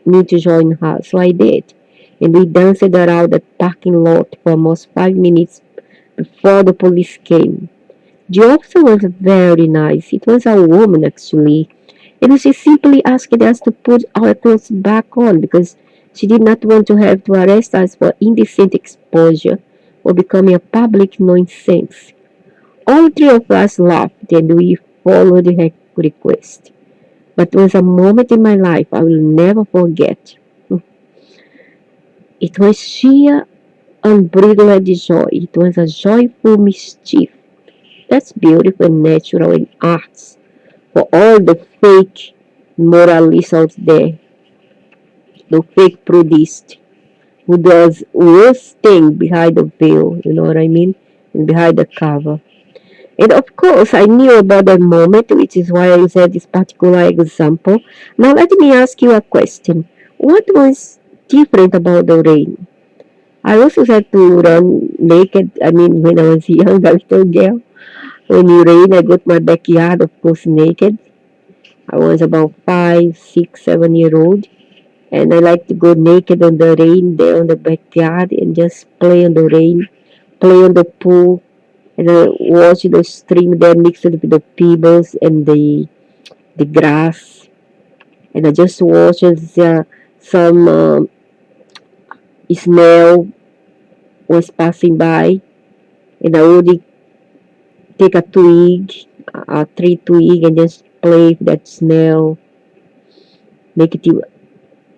me to join her, so I did. And we danced around the parking lot for almost 5 minutes before the police came. The officer was very nice. It was a woman, actually. And she simply asked us to put our clothes back on because she did not want to have to arrest us for indecent exposure or becoming a public nuisance. All three of us laughed and we followed her request. But it was a moment in my life I will never forget. It was sheer unbridled joy. It was a joyful mischief. That's beautiful and natural in arts. For all the fake moralists out there, the fake prudists, who does worst thing behind the veil, you know what I mean? And behind the cover. And of course, I knew about that moment, which is why I said this particular example. Now, let me ask you a question. What was different about the rain? I also had to run naked. I mean, when I was a young little girl, when it rained, I go to my backyard, of course, naked. I was about 5, 6, 7 year old, and I like to go naked on the rain there on the backyard and just play on the rain, play on the pool, and I watch the stream there mixed with the pebbles and the grass, and I just watch as some snail was passing by, and I would take a twig, a tree twig, and just play with that snail, make it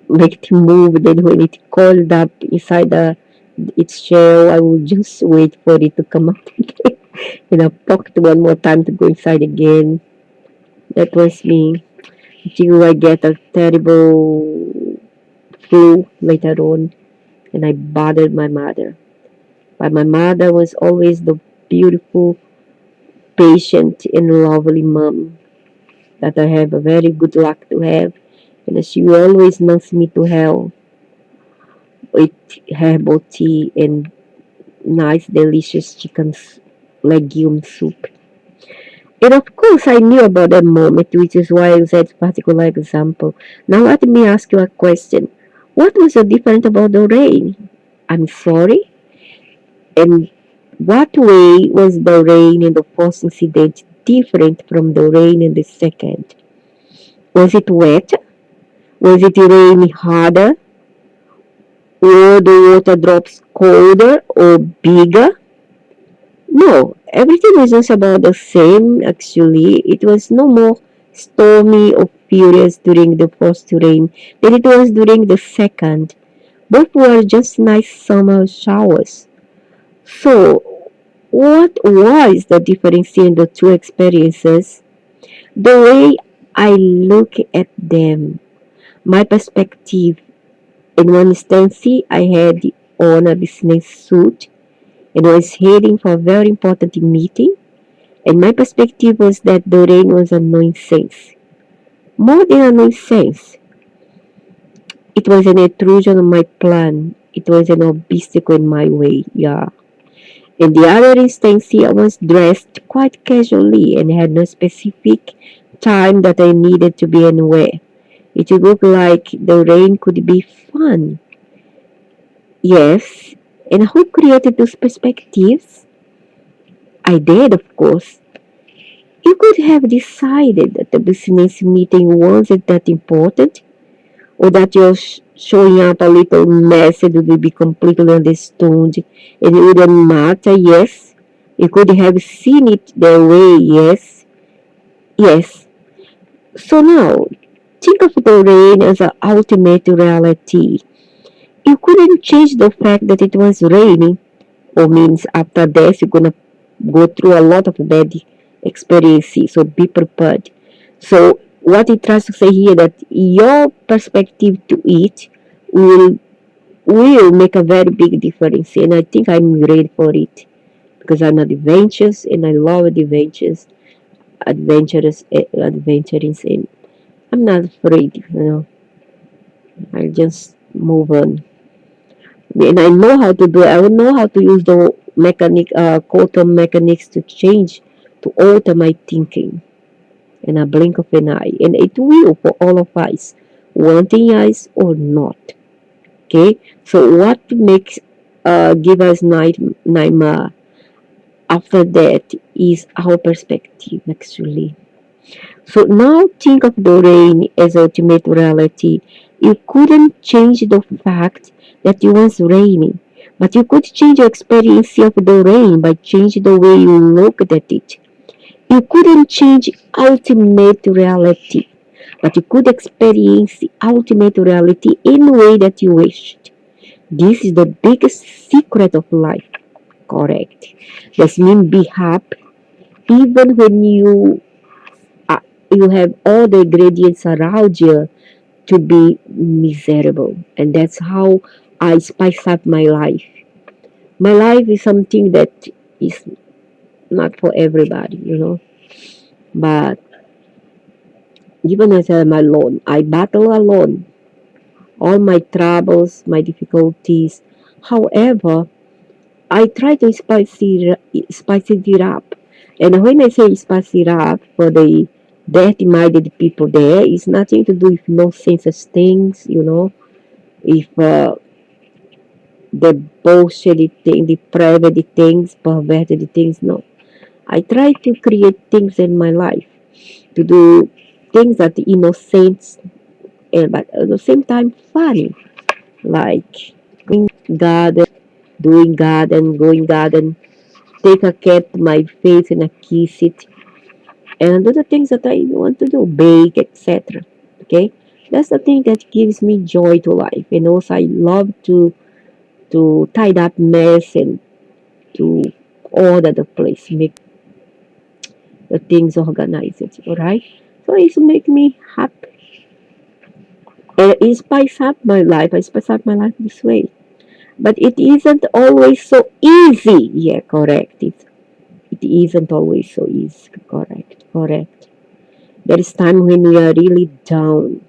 make it move. Then when it curled up inside its shell, I would just wait for it to come out again. And I poke it one more time to go inside again. That was me. Until I get a terrible flu later on, and I bothered my mother. But my mother was always the beautiful, patient, and lovely mom that I have a very good luck to have. And she always nursed me to hell with herbal tea and nice, delicious chicken legume soup. And of course, I knew about that moment, which is why I used that particular example. Now, let me ask you a question. What was so different about the rain? I'm sorry. And what way was the rain in the first incident different from the rain in the second? Was it wet? Was it raining harder? Were the water drops colder or bigger? No, everything was just about the same actually. It was no more stormy or furious during the first rain than it was during the second. Both were just nice summer showers. So, what was the difference in the two experiences? The way I look at them, my perspective. In one instance, I had on a business suit and was heading for a very important meeting. And my perspective was that the rain was a nonsense. More than a nonsense, it was an intrusion on my plan. It was an obstacle in my way, yeah. In the other instance, I was dressed quite casually and had no specific time that I needed to be anywhere. It looked like the rain could be fun. Yes, and who created those perspectives? I did, of course. You could have decided that the business meeting wasn't that important, or that your showing up a little messy would be completely understood and it wouldn't matter. Yes, you could have seen it their way. Yes, yes. So now, think of the rain as an ultimate reality. You couldn't change the fact that it was raining, or means after this you're gonna go through a lot of bad experiences. So be prepared. So what it tries to say here that your perspective to it will will make a very big difference, and I think I'm ready for it because I'm adventurous and I love adventurous, and I'm not afraid. I just move on, and I know how to do it. I will know how to use the quantum mechanics to change, to alter my thinking in a blink of an eye, and it will for all of us, wanting us or not. Okay, so what makes give us nightmare after that is our perspective actually. So now think of the rain as ultimate reality. You couldn't change the fact that it was raining, but you could change your experience of the rain by changing the way you looked at it. You couldn't change ultimate reality, but you could experience the ultimate reality in a way that you wished. This is the biggest secret of life. Correct. This means be happy even when uh, you have all the ingredients around you to be miserable. And that's how I spice up my life. My life is something that is not for everybody. But even as I'm alone, I battle alone. All my troubles, my difficulties. However, I try to spice it up. And when I say spice it up for the dirty-minded people there, it's nothing to do with nonsense things. If the bullshit thing, the private things, perverted things, no. I try to create things in my life, to do things that innocent, but at the same time funny, like garden, doing garden, going garden, take a cat to my face and I kiss it, and do the things that I want to do, bake, etc. Okay, that's the thing that gives me joy to life. And also, I love to tidy up mess and to order the place, make the things organized. All right, so it make me happy. It spices up my life. I spice up my life this way, but it isn't always so easy. Yeah, correct. It isn't always so easy. Correct, correct. There is time when we are really down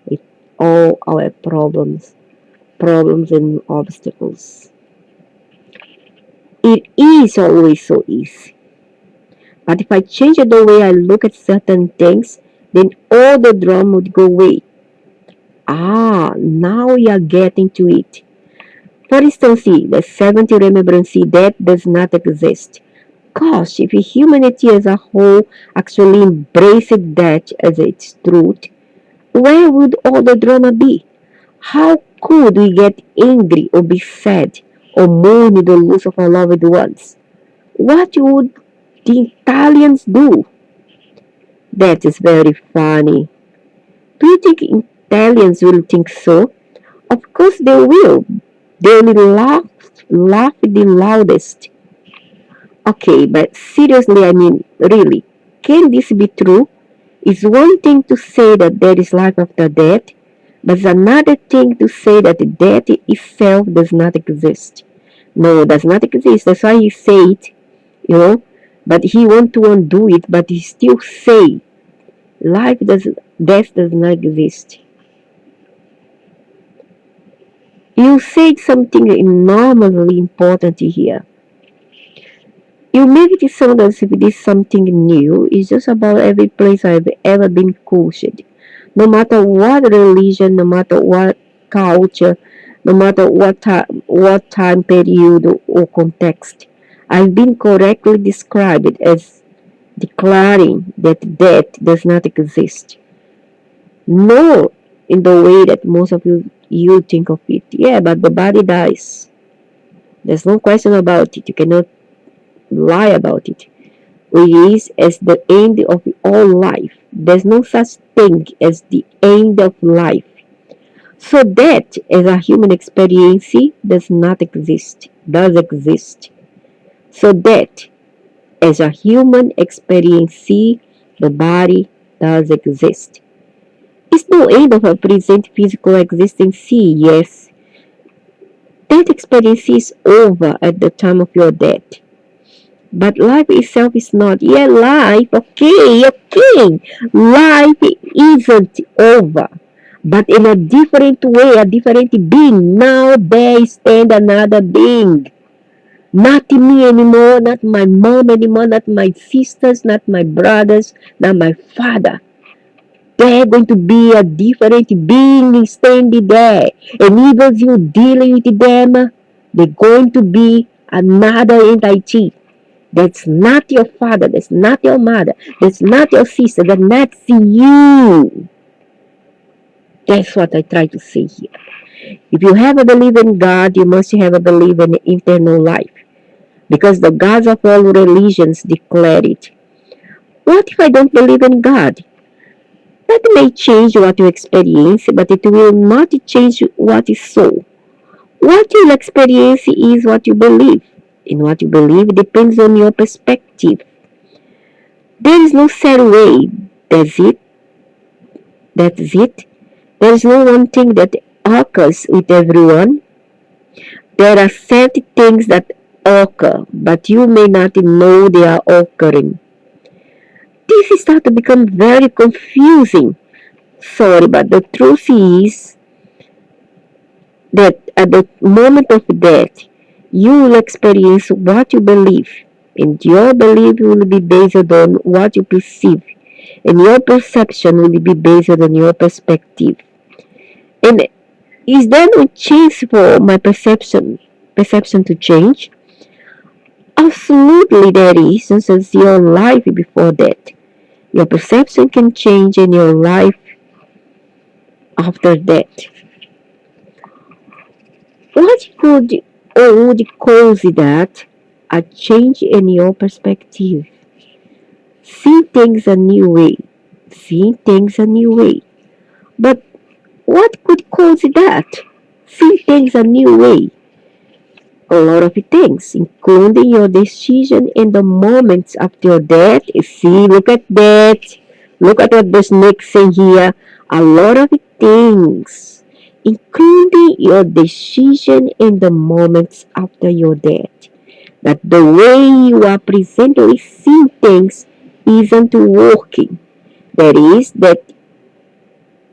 with all our problems and obstacles. It is always so easy. But if I change the way I look at certain things, then all the drama would go away. Ah, now we are getting to it. For instance, see, the 70 remembrance, see, that does not exist. Gosh, if humanity as a whole actually embraced that as its truth, where would all the drama be? How could we get angry or be sad or mourn the loss of our loved ones? What would the Italians do? That is very funny. Do you think Italians will think so? Of course they will. They will laugh the loudest. Okay, but seriously, I mean, really, can this be true? It's one thing to say that there is life after death, but it's another thing to say that death itself does not exist. No, does not exist. That's why he said, you know, but he want to undo it, but he still say death does not exist. You said something enormously important here. You make it sound as if it is something new. It's just about every place I've ever been coached. No matter what religion, no matter what culture, no matter what time period or context, I've been correctly described as declaring that death does not exist. No, in the way that most of you think of it. Yeah, but the body dies. There's no question about it. You cannot lie about it. It is as the end of all life. There's no such thing as the end of life. So death as a human experience does not exist. Does exist. So death as a human experience, the body does exist. It's no end of a present physical existence, yes. That experience is over at the time of your death. But life itself is not. Yeah, life, okay. Life isn't over. But in a different way, a different being. Now there stand another being. Not me anymore, not my mom anymore, not my sisters, not my brothers, not my father. They're going to be a different being standing there. And even you dealing with them, they're going to be another entity. That's not your father. That's not your mother. That's not your sister. That's you. That's what I try to say here. If you have a belief in God, you must have a belief in eternal life. Because the gods of all religions declare it. What if I don't believe in God? That may change what you experience, but it will not change what is so. What you experience is what you believe. And what you believe depends on your perspective. There is no set way. That's it. That's it. There is no one thing that occurs with everyone. There are set things that occur, but you may not know they are occurring. This starts to become very confusing. Sorry, but the truth is that at the moment of death, you will experience what you believe, and your belief will be based on what you perceive, and your perception will be based on your perspective. And is there no chance for my perception to change? Absolutely there is, since your life before death. Your perception can change in your life after death. What could or would cause that a change in your perspective. See things a new way. See things a new way. But what could cause that? See things a new way. A lot of things, including your decision in the moments after your death. See, look at that. Look at what this next thing here. A lot of things, including your decision in the moments after your death. That the way you are presently seeing things isn't working. That is, that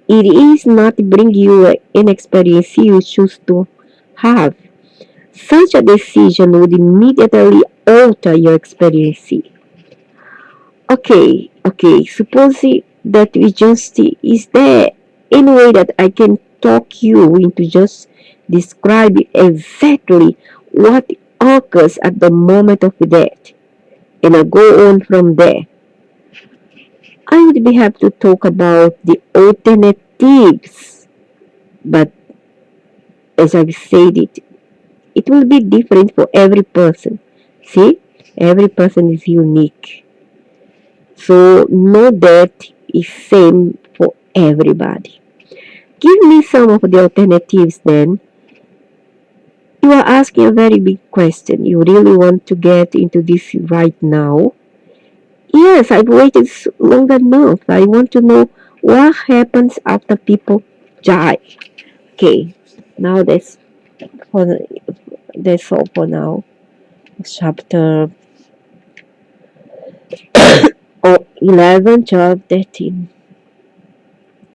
it is not bringing you an experience you choose to have. Such a decision would immediately alter your experience. Okay, suppose that we just, is there any way that I can talk you into just describe exactly what occurs at the moment of death? And I go on from there. I would be happy to talk about the alternatives, but as I've said it will be different for every person. See, every person is unique. So no death is same for everybody. Give me some of the alternatives then. You are asking a very big question. You really want to get into this right now? Yes, I've waited long enough. I want to know what happens after people die. Okay, now for the, that's all for now. Chapter 11, 12, 13.